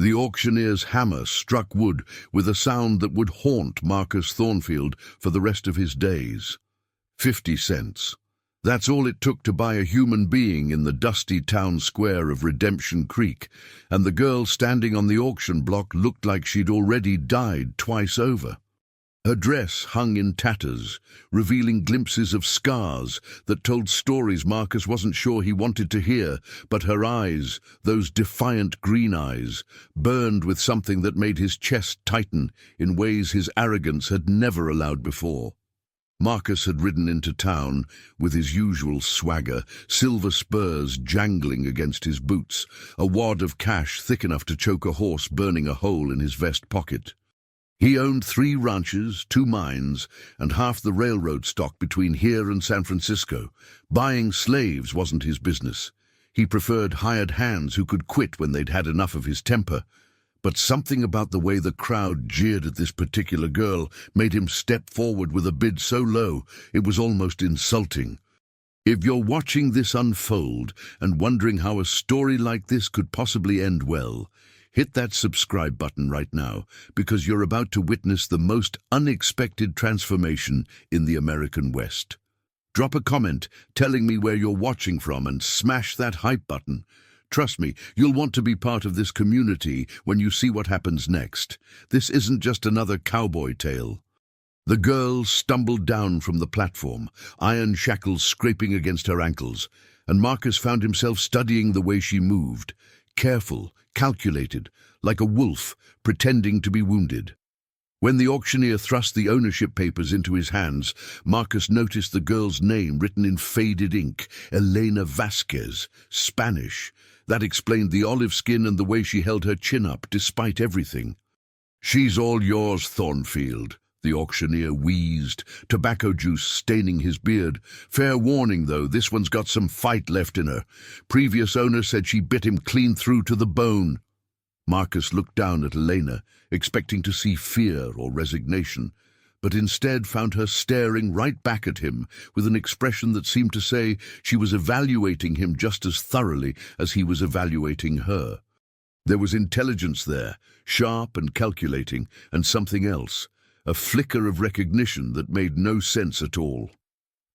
The auctioneer's hammer struck wood with a sound that would haunt Marcus Thornfield for the rest of his days. 50 cents. That's all it took to buy a human being in the dusty town square of Redemption Creek, and the girl standing on the auction block looked like she'd already died twice over. Her dress hung in tatters, revealing glimpses of scars that told stories Marcus wasn't sure he wanted to hear, but her eyes, those defiant green eyes, burned with something that made his chest tighten in ways his arrogance had never allowed before. Marcus had ridden into town with his usual swagger, silver spurs jangling against his boots, a wad of cash thick enough to choke a horse burning a hole in his vest pocket. He owned 3 ranches, 2 mines, and half the railroad stock between here and San Francisco. Buying slaves wasn't his business. He preferred hired hands who could quit when they'd had enough of his temper. But something about the way the crowd jeered at this particular girl made him step forward with a bid so low it was almost insulting. If you're watching this unfold and wondering how a story like this could possibly end well, hit that subscribe button right now, because you're about to witness the most unexpected transformation in the American West. Drop a comment telling me where you're watching from and smash that hype button. Trust me, you'll want to be part of this community when you see what happens next. This isn't just another cowboy tale. The girl stumbled down from the platform, iron shackles scraping against her ankles, and Marcus found himself studying the way she moved. Careful, calculated, like a wolf pretending to be wounded. When the auctioneer thrust the ownership papers into his hands, Marcus noticed the girl's name written in faded ink, Elena Vasquez, Spanish. That explained the olive skin and the way she held her chin up despite everything. "She's all yours, Thornfield," the auctioneer wheezed, tobacco juice staining his beard. "Fair warning, though, this one's got some fight left in her. Previous owner said she bit him clean through to the bone." Marcus looked down at Elena, expecting to see fear or resignation, but instead found her staring right back at him with an expression that seemed to say she was evaluating him just as thoroughly as he was evaluating her. There was intelligence there, sharp and calculating, and something else. A flicker of recognition that made no sense at all.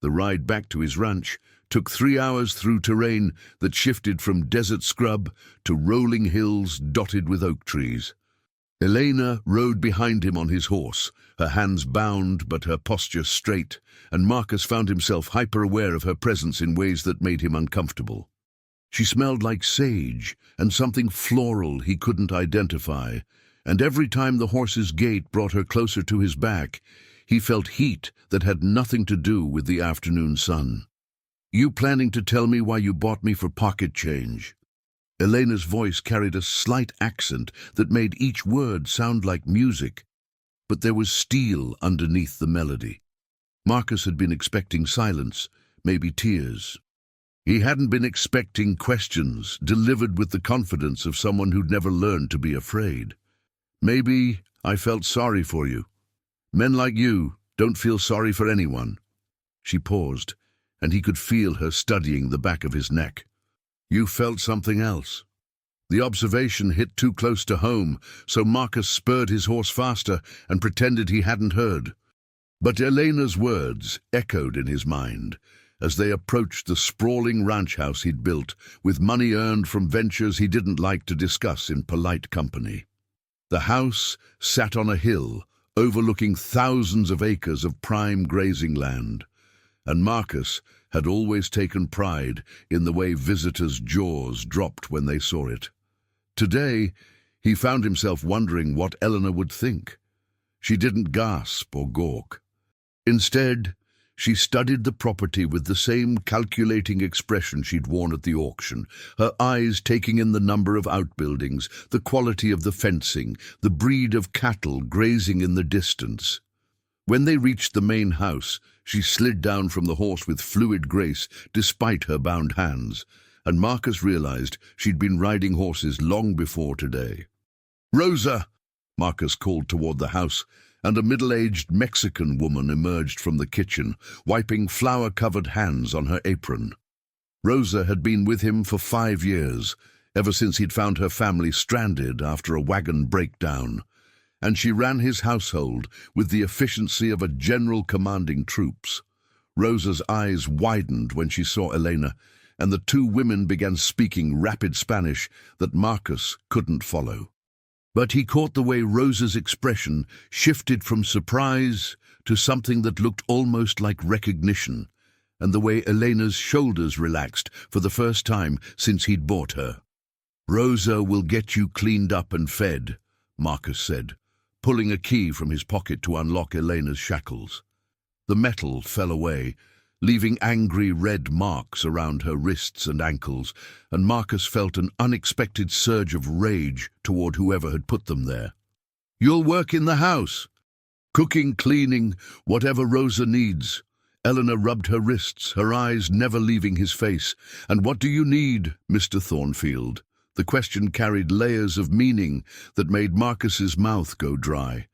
The ride back to his ranch took 3 hours through terrain that shifted from desert scrub to rolling hills dotted with oak trees. Elena rode behind him on his horse, her hands bound but her posture straight, and Marcus found himself hyper-aware of her presence in ways that made him uncomfortable. She smelled like sage and something floral he couldn't identify, and every time the horse's gait brought her closer to his back, he felt heat that had nothing to do with the afternoon sun. "You planning to tell me why you bought me for pocket change?" Elena's voice carried a slight accent that made each word sound like music, but there was steel underneath the melody. Marcus had been expecting silence, maybe tears. He hadn't been expecting questions delivered with the confidence of someone who'd never learned to be afraid. "Maybe I felt sorry for you. Men like you don't feel sorry for anyone." She paused, and he could feel her studying the back of his neck. "You felt something else." The observation hit too close to home, so Marcus spurred his horse faster and pretended he hadn't heard. But Elena's words echoed in his mind as they approached the sprawling ranch house he'd built with money earned from ventures he didn't like to discuss in polite company. The house sat on a hill, overlooking thousands of acres of prime grazing land, and Marcus had always taken pride in the way visitors' jaws dropped when they saw it. Today, he found himself wondering what Eleanor would think. She didn't gasp or gawk. Instead, she studied the property with the same calculating expression she'd worn at the auction, her eyes taking in the number of outbuildings, the quality of the fencing, the breed of cattle grazing in the distance. When they reached the main house, she slid down from the horse with fluid grace despite her bound hands, and Marcus realized she'd been riding horses long before today. "Rosa!" Marcus called toward the house, and a middle-aged Mexican woman emerged from the kitchen, wiping flour-covered hands on her apron. Rosa had been with him for 5 years, ever since he'd found her family stranded after a wagon breakdown, and she ran his household with the efficiency of a general commanding troops. Rosa's eyes widened when she saw Elena, and the two women began speaking rapid Spanish that Marcus couldn't follow. But he caught the way Rosa's expression shifted from surprise to something that looked almost like recognition, and the way Elena's shoulders relaxed for the first time since he'd bought her. "Rosa will get you cleaned up and fed," Marcus said, pulling a key from his pocket to unlock Elena's shackles. The metal fell away, leaving angry red marks around her wrists and ankles, and Marcus felt an unexpected surge of rage toward whoever had put them there. "You'll work in the house. Cooking, cleaning, whatever Rosa needs." Elena rubbed her wrists, her eyes never leaving his face. "And what do you need, Mr. Thornfield?" The question carried layers of meaning that made Marcus's mouth go dry.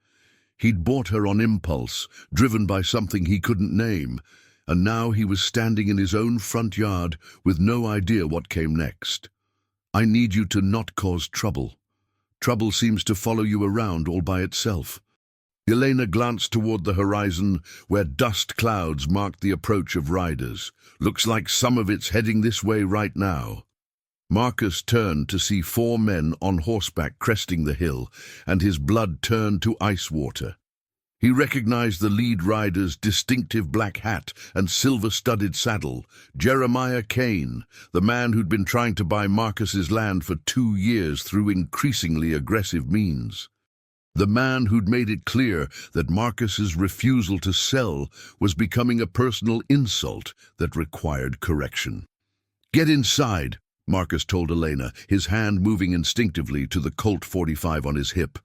He'd bought her on impulse, driven by something he couldn't name, and now he was standing in his own front yard with no idea what came next. "I need you to not cause trouble. Trouble seems to follow you around all by itself." Elena glanced toward the horizon, where dust clouds marked the approach of riders. "Looks like some of it's heading this way right now." Marcus turned to see 4 men on horseback cresting the hill, and his blood turned to ice water. He recognized the lead rider's distinctive black hat and silver-studded saddle, Jeremiah Kane, the man who'd been trying to buy Marcus's land for 2 years through increasingly aggressive means. The man who'd made it clear that Marcus's refusal to sell was becoming a personal insult that required correction. "Get inside," Marcus told Elena, his hand moving instinctively to the Colt 45 on his hip.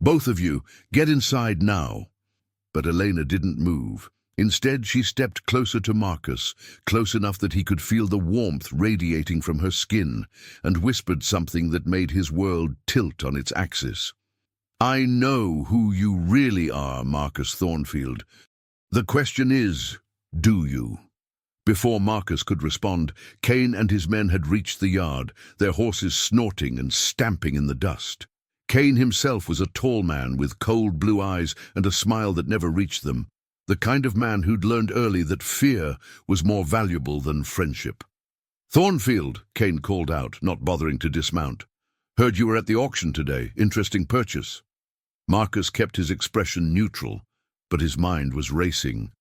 "Both of you, get inside now." But Elena didn't move. Instead, she stepped closer to Marcus, close enough that he could feel the warmth radiating from her skin, and whispered something that made his world tilt on its axis. "I know who you really are, Marcus Thornfield. The question is, do you?" Before Marcus could respond, Kane and his men had reached the yard, their horses snorting and stamping in the dust. Kane himself was a tall man with cold blue eyes and a smile that never reached them, the kind of man who'd learned early that fear was more valuable than friendship. "Thornfield," Kane called out, not bothering to dismount. "Heard you were at the auction today. Interesting purchase." Marcus kept his expression neutral, but his mind was racing.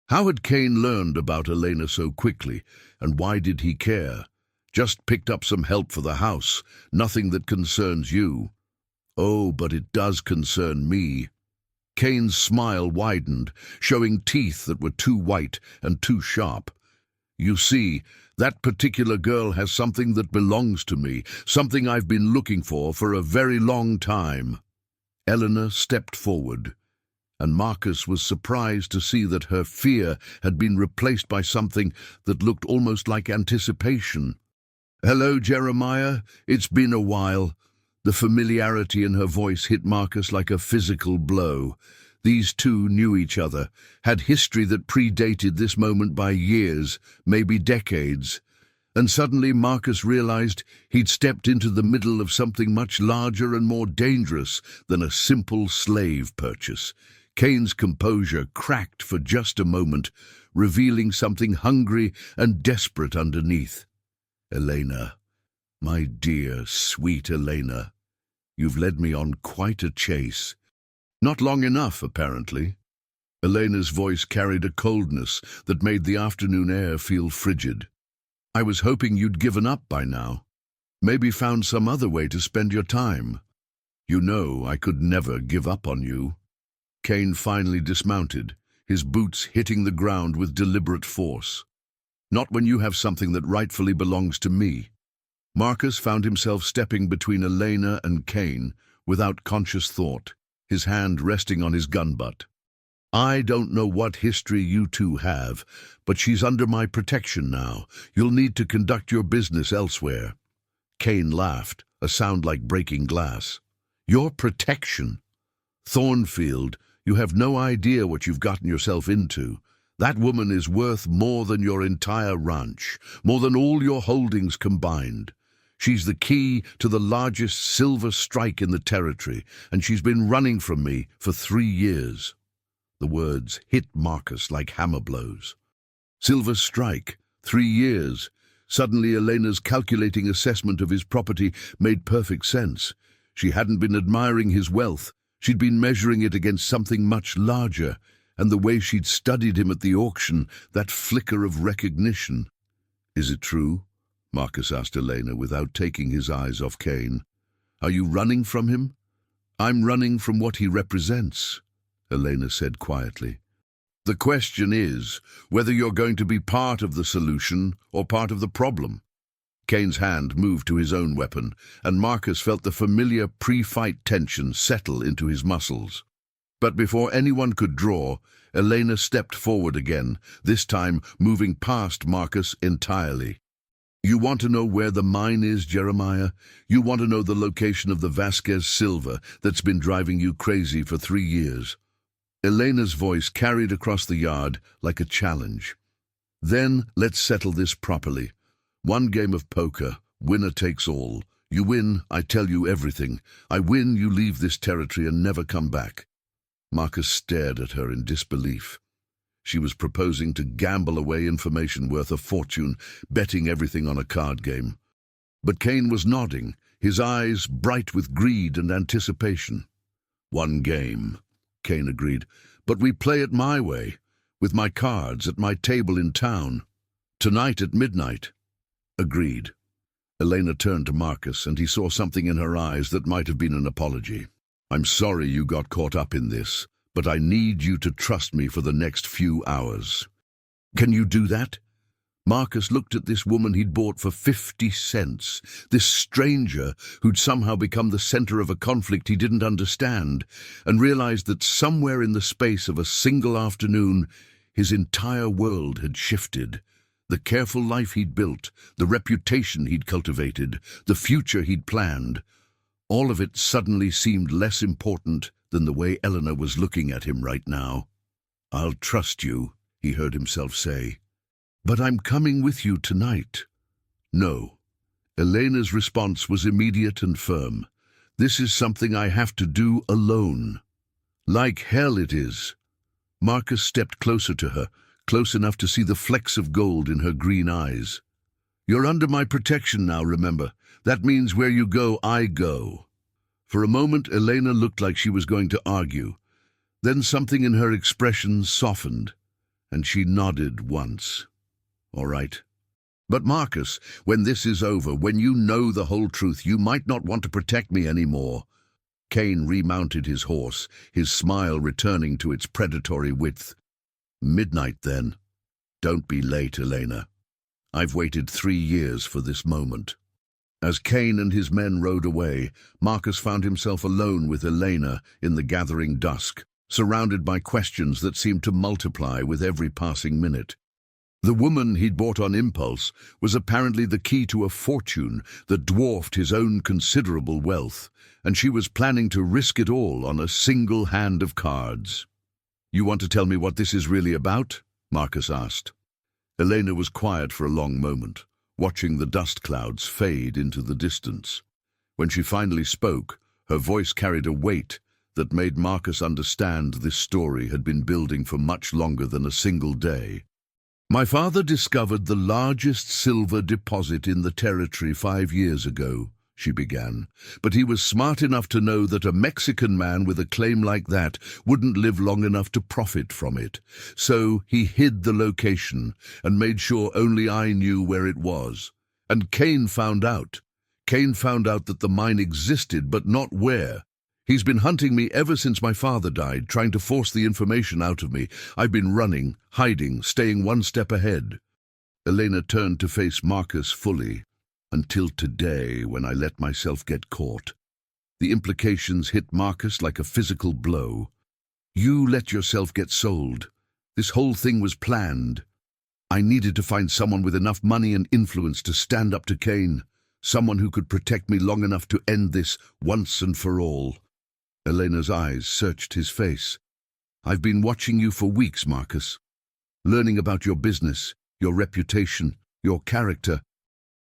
How had Kane learned about Elena so quickly, and why did he care? "Just picked up some help for the house, nothing that concerns you." "Oh, but it does concern me." Kane's smile widened, showing teeth that were too white and too sharp. "You see, that particular girl has something that belongs to me, something I've been looking for a very long time." Elena stepped forward, and Marcus was surprised to see that her fear had been replaced by something that looked almost like anticipation. "Hello, Jeremiah. It's been a while." The familiarity in her voice hit Marcus like a physical blow. These two knew each other, had history that predated this moment by years, maybe decades. And suddenly Marcus realized he'd stepped into the middle of something much larger and more dangerous than a simple slave purchase. Kane's composure cracked for just a moment, revealing something hungry and desperate underneath. "Elena, my dear, sweet Elena, you've led me on quite a chase." "Not long enough, apparently." Elena's voice carried a coldness that made the afternoon air feel frigid. "I was hoping you'd given up by now. Maybe found some other way to spend your time. You know I could never give up on you." Kane finally dismounted, his boots hitting the ground with deliberate force. "Not when you have something that rightfully belongs to me." Marcus found himself stepping between Elena and Kane without conscious thought, his hand resting on his gun butt. "I don't know what history you two have, but she's under my protection now. You'll need to conduct your business elsewhere." Kane laughed, a sound like breaking glass. "Your protection? Thornfield, you have no idea what you've gotten yourself into. That woman is worth more than your entire ranch, more than all your holdings combined. She's the key to the largest silver strike in the territory, and she's been running from me for 3 years. The words hit Marcus like hammer blows. Silver strike, 3 years. Suddenly Elena's calculating assessment of his property made perfect sense. She hadn't been admiring his wealth. She'd been measuring it against something much larger, and the way she'd studied him at the auction, that flicker of recognition. "Is it true?" Marcus asked Elena without taking his eyes off Kane. "Are you running from him?" "I'm running from what he represents," Elena said quietly. "The question is whether you're going to be part of the solution or part of the problem." Kane's hand moved to his own weapon, and Marcus felt the familiar pre-fight tension settle into his muscles. But before anyone could draw, Elena stepped forward again, this time moving past Marcus entirely. "You want to know where the mine is, Jeremiah? You want to know the location of the Vasquez silver that's been driving you crazy for 3 years?" Elena's voice carried across the yard like a challenge. "Then let's settle this properly. 1 game of poker, winner takes all. You win, I tell you everything. I win, you leave this territory and never come back." Marcus stared at her in disbelief. She was proposing to gamble away information worth a fortune, betting everything on a card game. But Kane was nodding, his eyes bright with greed and anticipation. "1 game," Kane agreed, "but we play it my way, with my cards at my table in town. Tonight at midnight." "Agreed." Elena turned to Marcus, and he saw something in her eyes that might have been an apology. "I'm sorry you got caught up in this, but I need you to trust me for the next few hours." "Can you do that?" Marcus looked at this woman he'd bought for 50 cents, this stranger who'd somehow become the center of a conflict he didn't understand, and realized that somewhere in the space of a single afternoon, his entire world had shifted. The careful life he'd built, the reputation he'd cultivated, the future he'd planned, all of it suddenly seemed less important than the way Eleanor was looking at him right now. "I'll trust you," he heard himself say. "But I'm coming with you tonight." "No." Elena's response was immediate and firm. "This is something I have to do alone." "Like hell it is." Marcus stepped closer to her, close enough to see the flecks of gold in her green eyes. "You're under my protection now, remember. That means where you go, I go." For a moment, Elena looked like she was going to argue. Then something in her expression softened, and she nodded once. "All right." "But Marcus, when this is over, when you know the whole truth, you might not want to protect me anymore." Kane remounted his horse, his smile returning to its predatory width. "Midnight, then. Don't be late, Elena. I've waited 3 years for this moment." As Kane and his men rode away, Marcus found himself alone with Elena in the gathering dusk, surrounded by questions that seemed to multiply with every passing minute. The woman he'd bought on impulse was apparently the key to a fortune that dwarfed his own considerable wealth, and she was planning to risk it all on a single hand of cards. "You want to tell me what this is really about?" Marcus asked. Elena was quiet for a long moment, watching the dust clouds fade into the distance. When she finally spoke, her voice carried a weight that made Marcus understand this story had been building for much longer than a single day. "My father discovered the largest silver deposit in the territory 5 years ago," she began, "but he was smart enough to know that a Mexican man with a claim like that wouldn't live long enough to profit from it. So he hid the location and made sure only I knew where it was. And Kane found out. Kane found out that the mine existed, but not where. He's been hunting me ever since my father died, trying to force the information out of me. I've been running, hiding, staying 1 step ahead." Elena turned to face Marcus fully. "Until today, when I let myself get caught." The implications hit Marcus like a physical blow. "You let yourself get sold. This whole thing was planned. I needed to find someone with enough money and influence to stand up to Kane, someone who could protect me long enough to end this once and for all." Elena's eyes searched his face. "I've been watching you for weeks, Marcus. Learning about your business, your reputation, your character.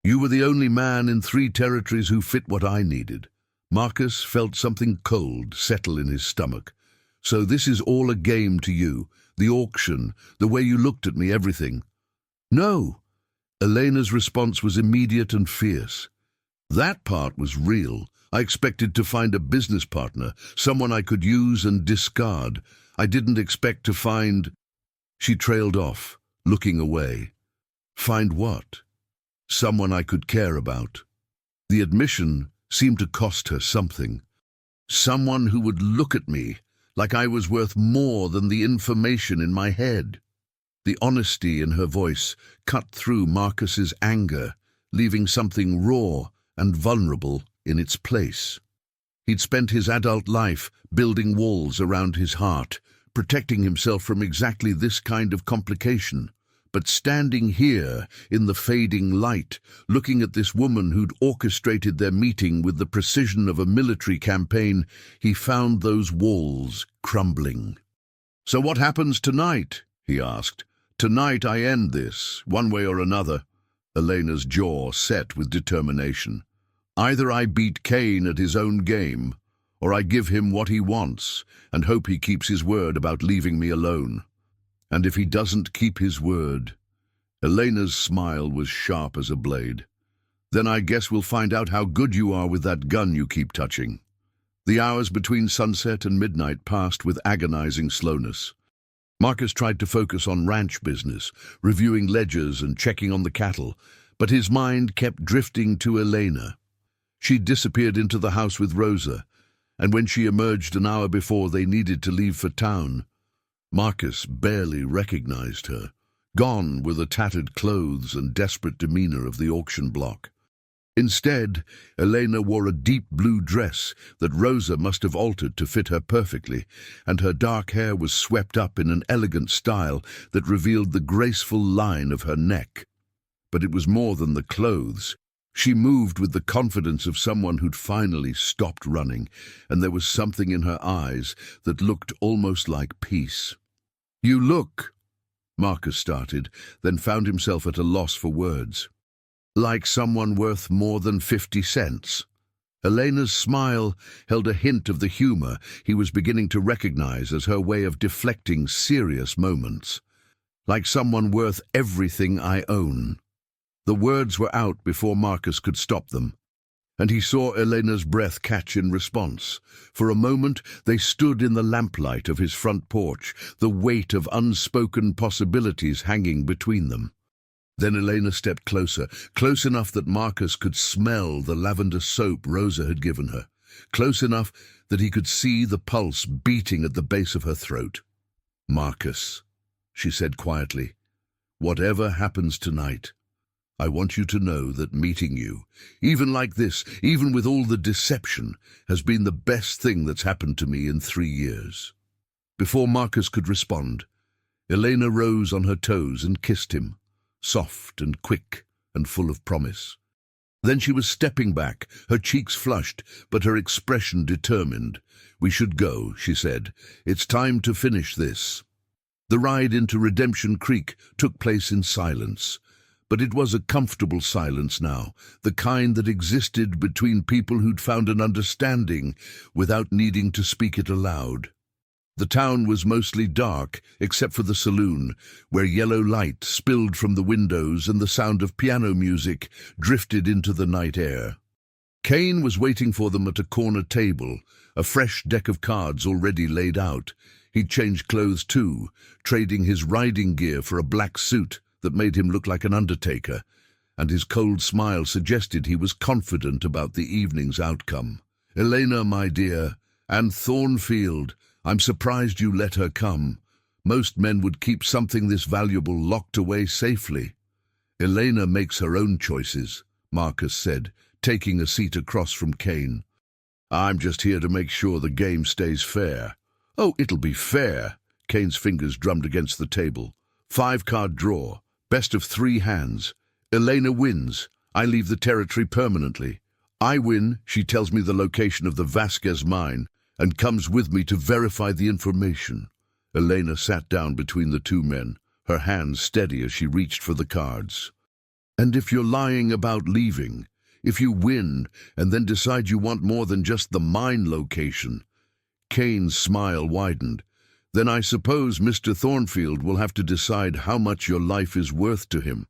You were the only man in 3 territories who fit what I needed. Marcus felt something cold settle in his stomach. So this is all a game to you, the auction, the way you looked at me, everything. No. Elena's response was immediate and fierce. That part was real. I expected to find a business partner, someone I could use and discard. I didn't expect to find... She trailed off, looking away. Find what? Someone I could care about. The admission seemed to cost her something. Someone who would look at me like I was worth more than the information in my head. The honesty in her voice cut through Marcus's anger, leaving something raw and vulnerable in its place. He'd spent his adult life building walls around his heart, protecting himself from exactly this kind of complication. But standing here in the fading light, looking at this woman who'd orchestrated their meeting with the precision of a military campaign, he found those walls crumbling. "So what happens tonight?" he asked. "Tonight I end this, one way or another." Elena's jaw set with determination. "Either I beat Kane at his own game, or I give him what he wants and hope he keeps his word about leaving me alone. And if he doesn't keep his word..." Elena's smile was sharp as a blade. "Then I guess we'll find out how good you are with that gun you keep touching." The hours between sunset and midnight passed with agonizing slowness. Marcus tried to focus on ranch business, reviewing ledgers and checking on the cattle, but his mind kept drifting to Elena. She disappeared into the house with Rosa, and when she emerged an hour before they needed to leave for town, Marcus barely recognized her, gone were the tattered clothes and desperate demeanor of the auction block. Instead, Elena wore a deep blue dress that Rosa must have altered to fit her perfectly, and her dark hair was swept up in an elegant style that revealed the graceful line of her neck. But it was more than the clothes. She moved with the confidence of someone who'd finally stopped running, and there was something in her eyes that looked almost like peace. "You look," Marcus started, then found himself at a loss for words. "Like someone worth more than 50 cents. Elena's smile held a hint of the humor he was beginning to recognize as her way of deflecting serious moments. "Like someone worth everything I own." The words were out before Marcus could stop them, and he saw Elena's breath catch in response. For a moment they stood in the lamplight of his front porch, the weight of unspoken possibilities hanging between them. Then Elena stepped closer, close enough that Marcus could smell the lavender soap Rosa had given her, close enough that he could see the pulse beating at the base of her throat. "Marcus," she said quietly, "whatever happens tonight, I want you to know that meeting you, even like this, even with all the deception, has been the best thing that's happened to me in 3 years." Before Marcus could respond, Elena rose on her toes and kissed him, soft and quick and full of promise. Then she was stepping back, her cheeks flushed, but her expression determined. "We should go," she said. "It's time to finish this." The ride into Redemption Creek took place in silence. But it was a comfortable silence now, the kind that existed between people who'd found an understanding without needing to speak it aloud. The town was mostly dark, except for the saloon, where yellow light spilled from the windows and the sound of piano music drifted into the night air. Kane was waiting for them at a corner table, a fresh deck of cards already laid out. He'd changed clothes too, trading his riding gear for a black suit that made him look like an undertaker, and his cold smile suggested he was confident about the evening's outcome. "Elena, my dear, and Thornfield, I'm surprised you let her come. Most men would keep something this valuable locked away safely." "Elena makes her own choices," Marcus said, taking a seat across from Kane. "I'm just here to make sure the game stays fair." "Oh, it'll be fair." Kane's fingers drummed against the table. 5-card draw. Best of 3 hands. Elena wins. I leave the territory permanently. I win. She tells me the location of the Vasquez mine and comes with me to verify the information. Elena sat down between the two men, her hands steady as she reached for the cards. And if you're lying about leaving, if you win and then decide you want more than just the mine location, Kane's smile widened. Then I suppose Mr. Thornfield will have to decide how much your life is worth to him.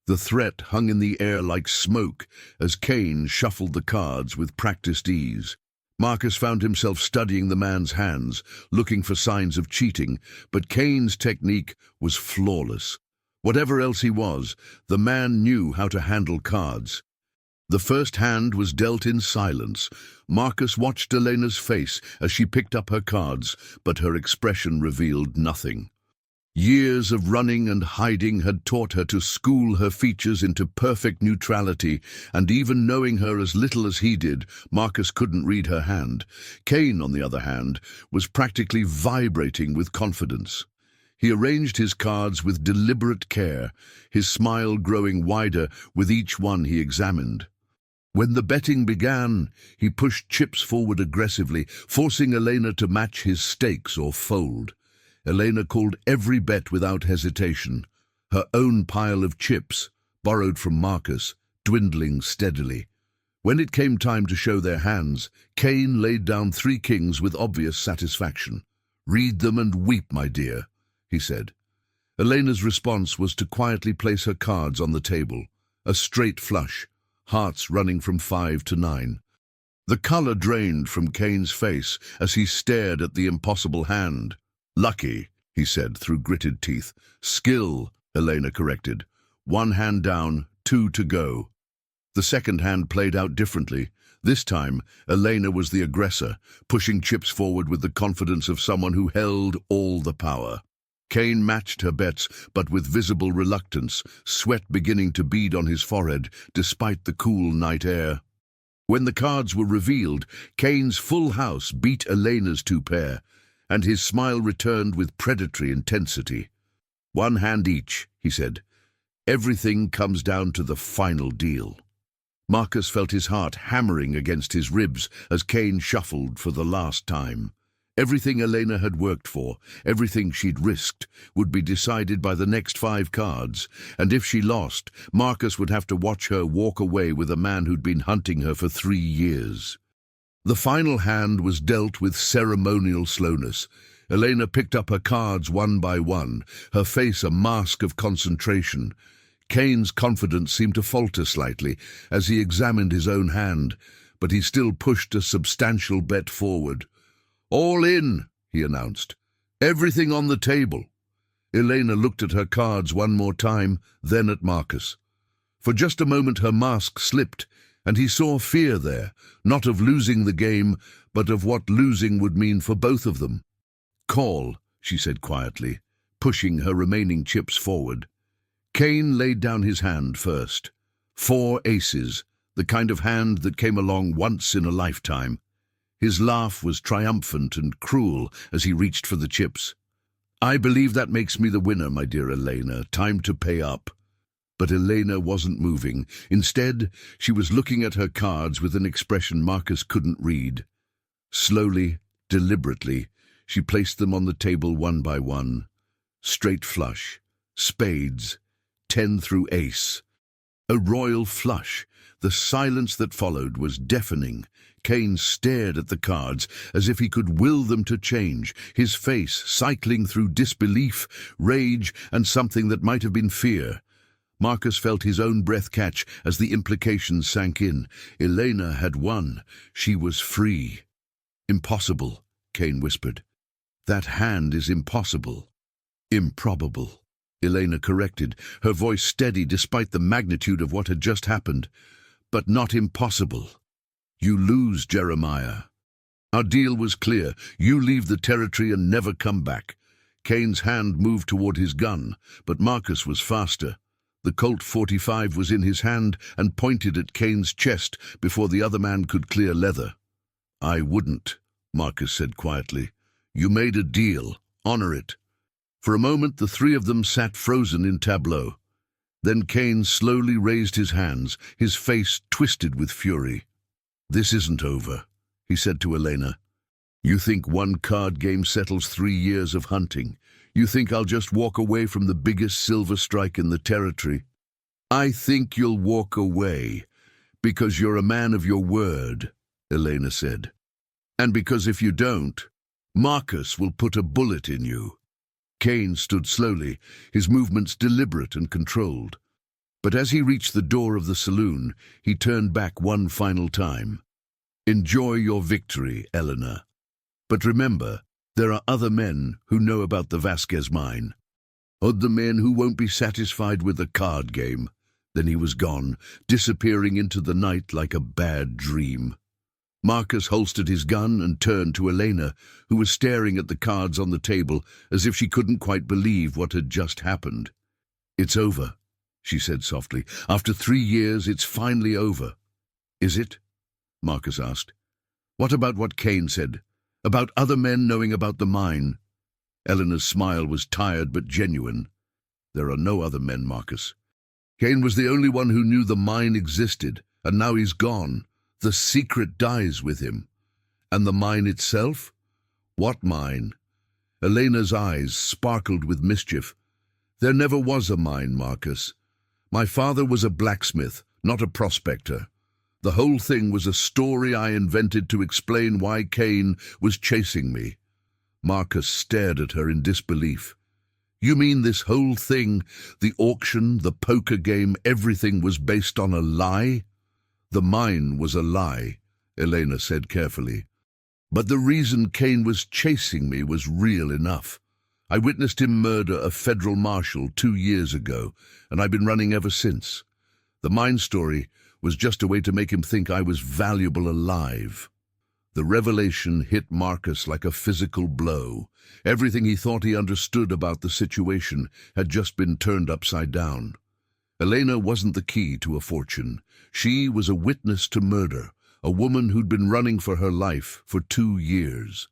The threat hung in the air like smoke as Kane shuffled the cards with practiced ease. Marcus found himself studying the man's hands, looking for signs of cheating, but Kane's technique was flawless. Whatever else he was, the man knew how to handle cards. The first hand was dealt in silence. Marcus watched Elena's face as she picked up her cards, but her expression revealed nothing. Years of running and hiding had taught her to school her features into perfect neutrality, and even knowing her as little as he did, Marcus couldn't read her hand. Kane, on the other hand, was practically vibrating with confidence. He arranged his cards with deliberate care, his smile growing wider with each one he examined. When the betting began, he pushed chips forward aggressively, forcing Elena to match his stakes or fold. Elena called every bet without hesitation, her own pile of chips, borrowed from Marcus, dwindling steadily. When it came time to show their hands, Kane laid down 3 kings with obvious satisfaction. "Read them and weep, my dear," he said. Elena's response was to quietly place her cards on the table, a straight flush, hearts running from 5 to 9. The color drained from Kane's face as he stared at the impossible hand. "Lucky," he said through gritted teeth. "Skill," Elena corrected. 1 hand down, 2 to go. The second hand played out differently. This time, Elena was the aggressor, pushing chips forward with the confidence of someone who held all the power. Kane matched her bets, but with visible reluctance, sweat beginning to bead on his forehead, despite the cool night air. When the cards were revealed, Kane's full house beat Elena's 2 pair, and his smile returned with predatory intensity. "1 hand each," he said. "Everything comes down to the final deal." Marcus felt his heart hammering against his ribs as Kane shuffled for the last time. Everything Elena had worked for, everything she'd risked, would be decided by the next 5 cards, and if she lost, Marcus would have to watch her walk away with a man who'd been hunting her for 3 years. The final hand was dealt with ceremonial slowness. Elena picked up her cards one by one, her face a mask of concentration. Kane's confidence seemed to falter slightly as he examined his own hand, but he still pushed a substantial bet forward. "All in," he announced. "Everything on the table." Elena looked at her cards one more time, then at Marcus. For just a moment her mask slipped, and he saw fear there, not of losing the game, but of what losing would mean for both of them. "Call," she said quietly, pushing her remaining chips forward. Kane laid down his hand first. 4 aces, the kind of hand that came along once in a lifetime. His laugh was triumphant and cruel as he reached for the chips. "I believe that makes me the winner, my dear Elena. Time to pay up." But Elena wasn't moving. Instead, she was looking at her cards with an expression Marcus couldn't read. Slowly, deliberately, she placed them on the table one by one. Straight flush, spades, 10 through ace. A royal flush. The silence that followed was deafening. Kane stared at the cards as if he could will them to change, his face cycling through disbelief, rage, and something that might have been fear. Marcus felt his own breath catch as the implications sank in. Elena had won. She was free. "Impossible," Kane whispered. "That hand is impossible." "Improbable," Elena corrected, her voice steady despite the magnitude of what had just happened. "But not impossible. You lose, Jeremiah. Our deal was clear. You leave the territory and never come back." Kane's hand moved toward his gun, but Marcus was faster. The Colt .45 was in his hand and pointed at Kane's chest before the other man could clear leather. "I wouldn't," Marcus said quietly. "You made a deal. Honor it." For a moment the 3 of them sat frozen in tableau. Then Kane slowly raised his hands, his face twisted with fury. "This isn't over," he said to Elena. "You think 1 card game settles 3 years of hunting? You think I'll just walk away from the biggest silver strike in the territory?" I think you'll walk away, because you're a man of your word, Elena said. And because if you don't, Marcus will put a bullet in you. Kane stood slowly, his movements deliberate and controlled. But as he reached the door of the saloon, he turned back one final time. Enjoy your victory, Eleanor. But remember, there are other men who know about the Vasquez mine. Other men who won't be satisfied with a card game. Then he was gone, disappearing into the night like a bad dream. Marcus holstered his gun and turned to Elena, who was staring at the cards on the table as if she couldn't quite believe what had just happened. It's over, she said softly. After 3 years, it's finally over. Is it? Marcus asked. What about what Kane said? About other men knowing about the mine? Eleanor's smile was tired but genuine. There are no other men, Marcus. Kane was the only one who knew the mine existed, and now he's gone. The secret dies with him. And the mine itself? What mine? Elena's eyes sparkled with mischief. There never was a mine, Marcus. My father was a blacksmith, not a prospector. The whole thing was a story I invented to explain why Kane was chasing me. Marcus stared at her in disbelief. You mean this whole thing, the auction, the poker game, everything was based on a lie? The mine was a lie, Elena said carefully. But the reason Kane was chasing me was real enough. I witnessed him murder a federal marshal 2 years ago, and I've been running ever since. The mine story was just a way to make him think I was valuable alive. The revelation hit Marcus like a physical blow. Everything he thought he understood about the situation had just been turned upside down. Elena wasn't the key to a fortune. She was a witness to murder, a woman who'd been running for her life for 2 years.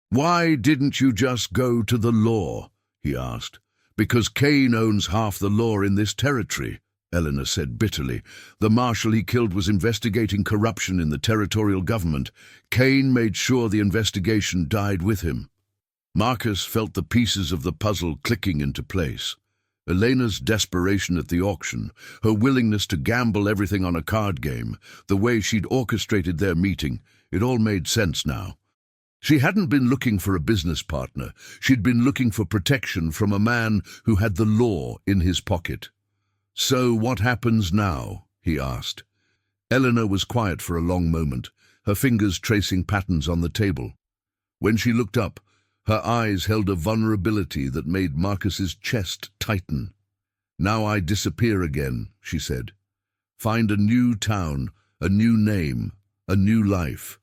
Why didn't you just go to the law? He asked. Because Kane owns half the law in this territory, Eleanor said bitterly. The marshal he killed was investigating corruption in the territorial government. Kane made sure the investigation died with him. Marcus felt the pieces of the puzzle clicking into place. Elena's desperation at the auction, her willingness to gamble everything on a card game, the way she'd orchestrated their meeting, it all made sense now. She hadn't been looking for a business partner. She'd been looking for protection from a man who had the law in his pocket. So what happens now? He asked. Eleanor was quiet for a long moment, her fingers tracing patterns on the table. When she looked up, her eyes held a vulnerability that made Marcus's chest tighten. Now I disappear again, she said. Find a new town, a new name, a new life.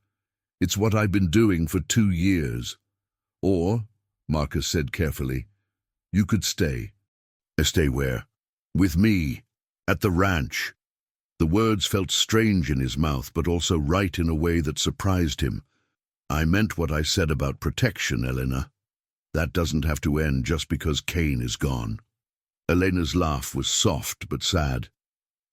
It's what I've been doing for 2 years. Or, Marcus said carefully, you could stay. Stay where? With me, at the ranch. The words felt strange in his mouth, but also right in a way that surprised him. I meant what I said about protection, Elena. That doesn't have to end just because Kane is gone. Elena's laugh was soft but sad.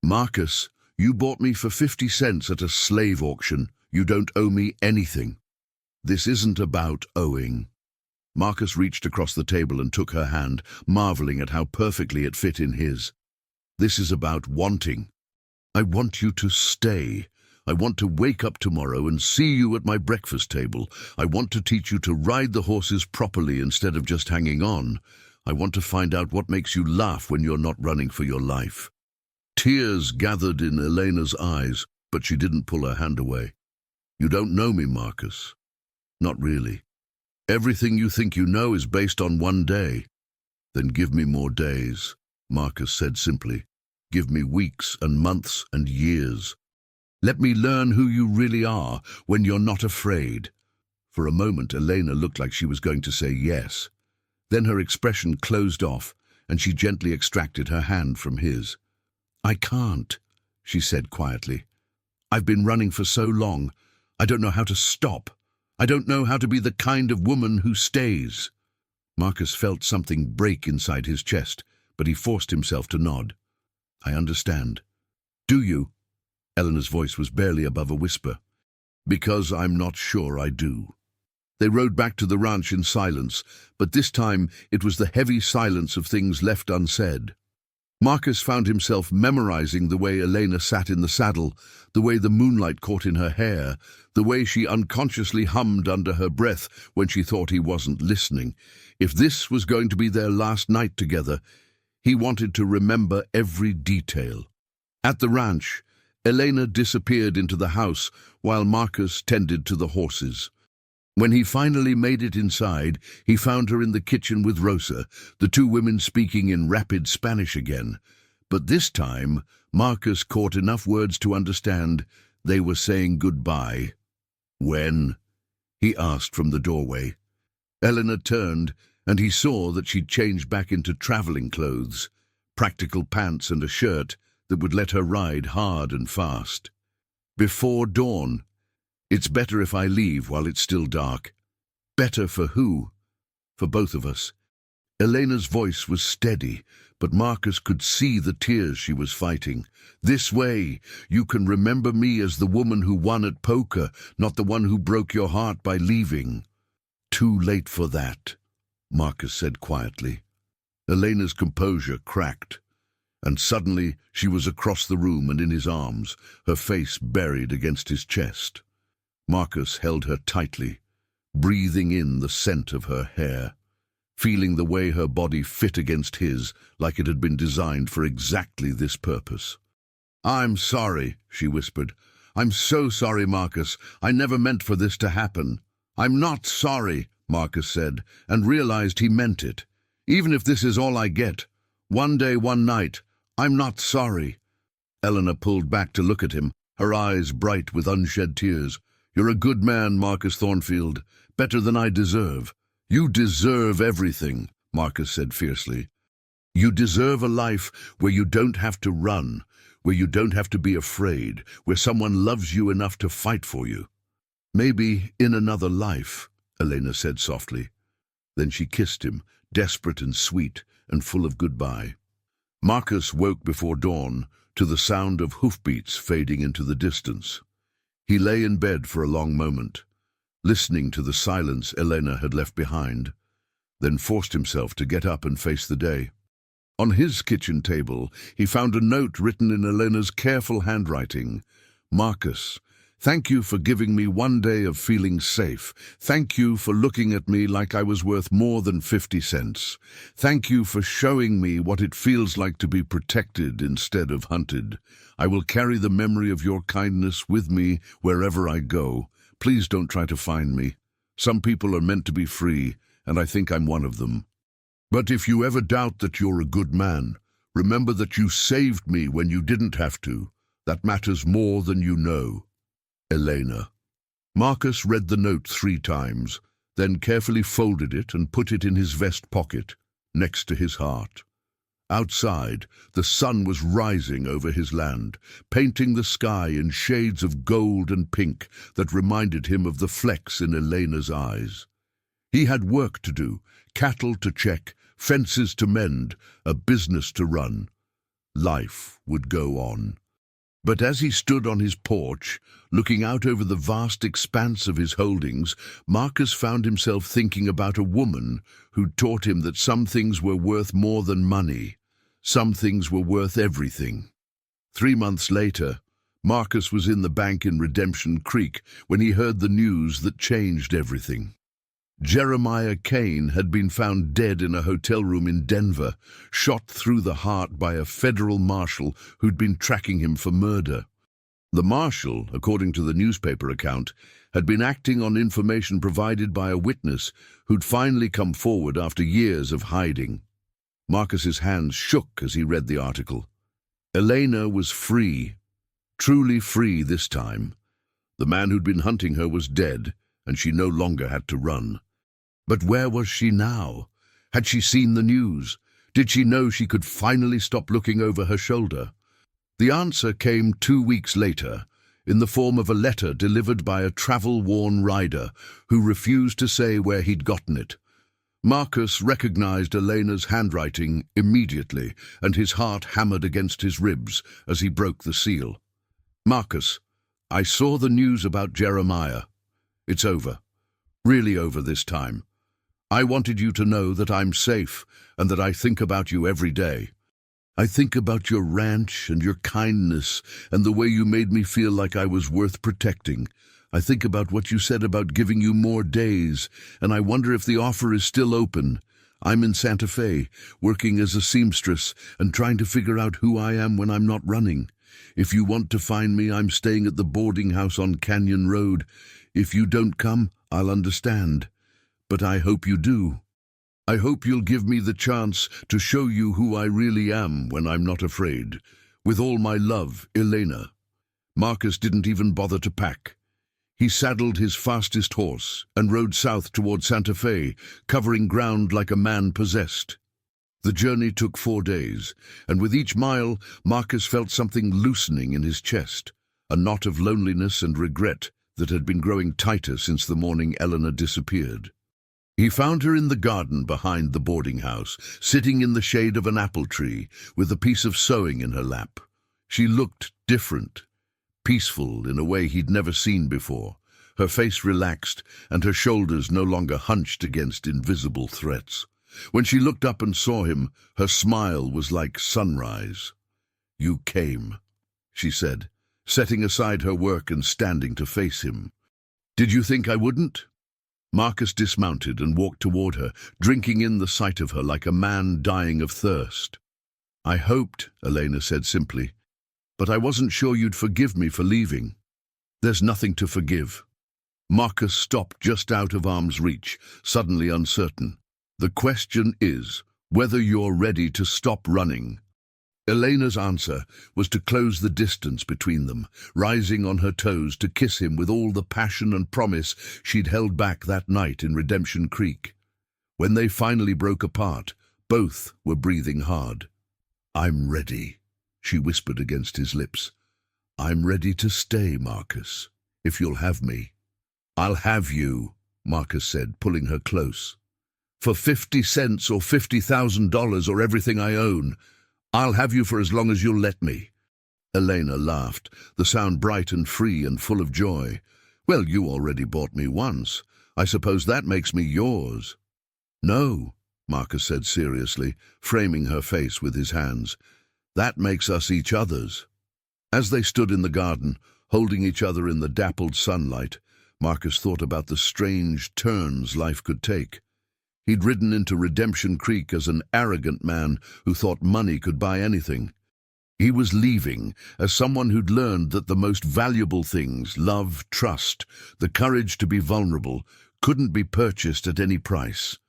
Marcus, you bought me for 50 cents at a slave auction. You don't owe me anything. This isn't about owing. Marcus reached across the table and took her hand, marveling at how perfectly it fit in his. This is about wanting. I want you to stay. I want to wake up tomorrow and see you at my breakfast table. I want to teach you to ride the horses properly instead of just hanging on. I want to find out what makes you laugh when you're not running for your life. Tears gathered in Elena's eyes, but she didn't pull her hand away. You don't know me, Marcus. Not really. Everything you think you know is based on one day. Then give me more days, Marcus said simply. Give me weeks and months and years. Let me learn who you really are when you're not afraid. For a moment, Elena looked like she was going to say yes. Then her expression closed off, and she gently extracted her hand from his. I can't, she said quietly. I've been running for so long. I don't know how to stop. I don't know how to be the kind of woman who stays. Marcus felt something break inside his chest, but he forced himself to nod. I understand. Do you? Eleanor's voice was barely above a whisper. Because I'm not sure I do. They rode back to the ranch in silence, but this time it was the heavy silence of things left unsaid. Marcus found himself memorizing the way Elena sat in the saddle, the way the moonlight caught in her hair, the way she unconsciously hummed under her breath when she thought he wasn't listening. If this was going to be their last night together, he wanted to remember every detail. At the ranch, Elena disappeared into the house while Marcus tended to the horses. When he finally made it inside, he found her in the kitchen with Rosa, the two women speaking in rapid Spanish again. But this time, Marcus caught enough words to understand they were saying goodbye. "When?" he asked from the doorway. Elena turned, and he saw that she'd changed back into traveling clothes, practical pants and a shirt that would let her ride hard and fast. "Before dawn. It's better if I leave while it's still dark." "Better for who?" "For both of us." Elena's voice was steady, but Marcus could see the tears she was fighting. "This way, you can remember me as the woman who won at poker, not the one who broke your heart by leaving." "Too late for that," Marcus said quietly. Elena's composure cracked, and suddenly she was across the room and in his arms, her face buried against his chest. Marcus held her tightly, breathing in the scent of her hair, feeling the way her body fit against his like it had been designed for exactly this purpose. "I'm sorry," she whispered. "I'm so sorry, Marcus. I never meant for this to happen." "I'm not sorry," Marcus said, and realized he meant it. "Even if this is all I get, one day, one night, I'm not sorry." Eleanor pulled back to look at him, her eyes bright with unshed tears. "You're a good man, Marcus Thornfield, better than I deserve." "You deserve everything," Marcus said fiercely. "You deserve a life where you don't have to run, where you don't have to be afraid, where someone loves you enough to fight for you." "Maybe in another life," Elena said softly. Then she kissed him, desperate and sweet and full of goodbye. Marcus woke before dawn to the sound of hoofbeats fading into the distance. He lay in bed for a long moment, listening to the silence Elena had left behind, then forced himself to get up and face the day. On his kitchen table, he found a note written in Elena's careful handwriting. "Marcus, thank you for giving me one day of feeling safe. Thank you for looking at me like I was worth more than 50 cents. Thank you for showing me what it feels like to be protected instead of hunted. I will carry the memory of your kindness with me wherever I go. Please don't try to find me. Some people are meant to be free, and I think I'm one of them. But if you ever doubt that you're a good man, remember that you saved me when you didn't have to. That matters more than you know. Elena." Marcus read the note 3 times, then carefully folded it and put it in his vest pocket, next to his heart. Outside, the sun was rising over his land, painting the sky in shades of gold and pink that reminded him of the flecks in Elena's eyes. He had work to do, cattle to check, fences to mend, a business to run. Life would go on. But as he stood on his porch, looking out over the vast expanse of his holdings, Marcus found himself thinking about a woman who'd taught him that some things were worth more than money. Some things were worth everything. 3 months later, Marcus was in the bank in Redemption Creek when he heard the news that changed everything. Jeremiah Kane had been found dead in a hotel room in Denver, shot through the heart by a federal marshal who'd been tracking him for murder. The marshal, according to the newspaper account, had been acting on information provided by a witness who'd finally come forward after years of hiding. Marcus's hands shook as he read the article. Elena was free, truly free this time. The man who'd been hunting her was dead, and she no longer had to run. But where was she now? Had she seen the news? Did she know she could finally stop looking over her shoulder? The answer came 2 weeks later, in the form of a letter delivered by a travel-worn rider who refused to say where he'd gotten it. Marcus recognized Elena's handwriting immediately, and his heart hammered against his ribs as he broke the seal. "Marcus, I saw the news about Jeremiah. It's over. Really over this time. I wanted you to know that I'm safe and that I think about you every day. I think about your ranch and your kindness and the way you made me feel like I was worth protecting. I think about what you said about giving you more days, and I wonder if the offer is still open. I'm in Santa Fe, working as a seamstress and trying to figure out who I am when I'm not running. If you want to find me, I'm staying at the boarding house on Canyon Road. If you don't come, I'll understand. But I hope you do. I hope you'll give me the chance to show you who I really am when I'm not afraid. With all my love, Elena. Marcus didn't even bother to pack. He saddled his fastest horse and rode south toward Santa Fe, covering ground like a man possessed. The journey took 4 days, and with each mile, Marcus felt something loosening in his chest, a knot of loneliness and regret that had been growing tighter since the morning Eleanor disappeared. He found her in the garden behind the boarding house, sitting in the shade of an apple tree, with a piece of sewing in her lap. She looked different, peaceful in a way he'd never seen before, her face relaxed and her shoulders no longer hunched against invisible threats. When she looked up and saw him, her smile was like sunrise. "You came," she said, setting aside her work and standing to face him. "Did you think I wouldn't?" Marcus dismounted and walked toward her, drinking in the sight of her like a man dying of thirst. "I hoped," Elena said simply, "but I wasn't sure you'd forgive me for leaving." "There's nothing to forgive." Marcus stopped just out of arm's reach, suddenly uncertain. "The question is whether you're ready to stop running." Elena's answer was to close the distance between them, rising on her toes to kiss him with all the passion and promise she'd held back that night in Redemption Creek. When they finally broke apart, both were breathing hard. "I'm ready," she whispered against his lips. "I'm ready to stay, Marcus, if you'll have me." "I'll have you," Marcus said, pulling her close. "For 50 cents or $50,000 or everything I own. I'll have you for as long as you'll let me." Elena laughed, the sound bright and free and full of joy. "Well, you already bought me once. I suppose that makes me yours." "No," Marcus said seriously, framing her face with his hands. "That makes us each other's." As they stood in the garden, holding each other in the dappled sunlight, Marcus thought about the strange turns life could take. He'd ridden into Redemption Creek as an arrogant man who thought money could buy anything. He was leaving as someone who'd learned that the most valuable things, love, trust, the courage to be vulnerable, couldn't be purchased at any price.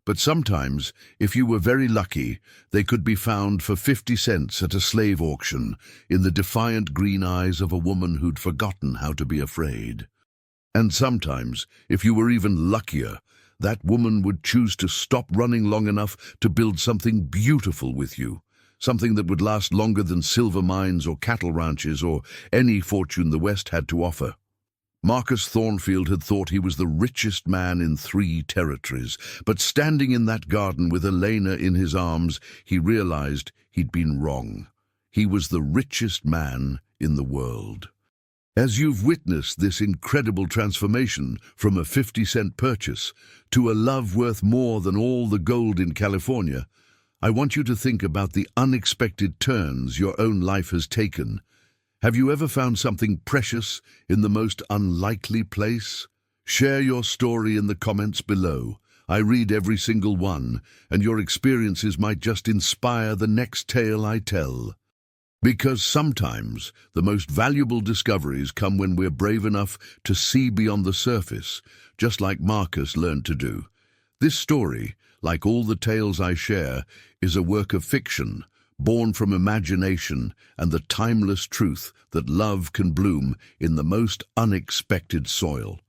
But sometimes, if you were very lucky, they could be found for 50 cents at a slave auction in the defiant green eyes of a woman who'd forgotten how to be afraid. And sometimes, if you were even luckier, that woman would choose to stop running long enough to build something beautiful with you, something that would last longer than silver mines or cattle ranches or any fortune the West had to offer. Marcus Thornfield had thought he was the richest man in 3 territories, but standing in that garden with Elena in his arms, he realized he'd been wrong. He was the richest man in the world. As you've witnessed this incredible transformation from a 50-cent purchase to a love worth more than all the gold in California, I want you to think about the unexpected turns your own life has taken. Have you ever found something precious in the most unlikely place? Share your story in the comments below. I read every single one, and your experiences might just inspire the next tale I tell. Because sometimes the most valuable discoveries come when we're brave enough to see beyond the surface, just like Marcus learned to do. This story, like all the tales I share, is a work of fiction, born from imagination and the timeless truth that love can bloom in the most unexpected soil.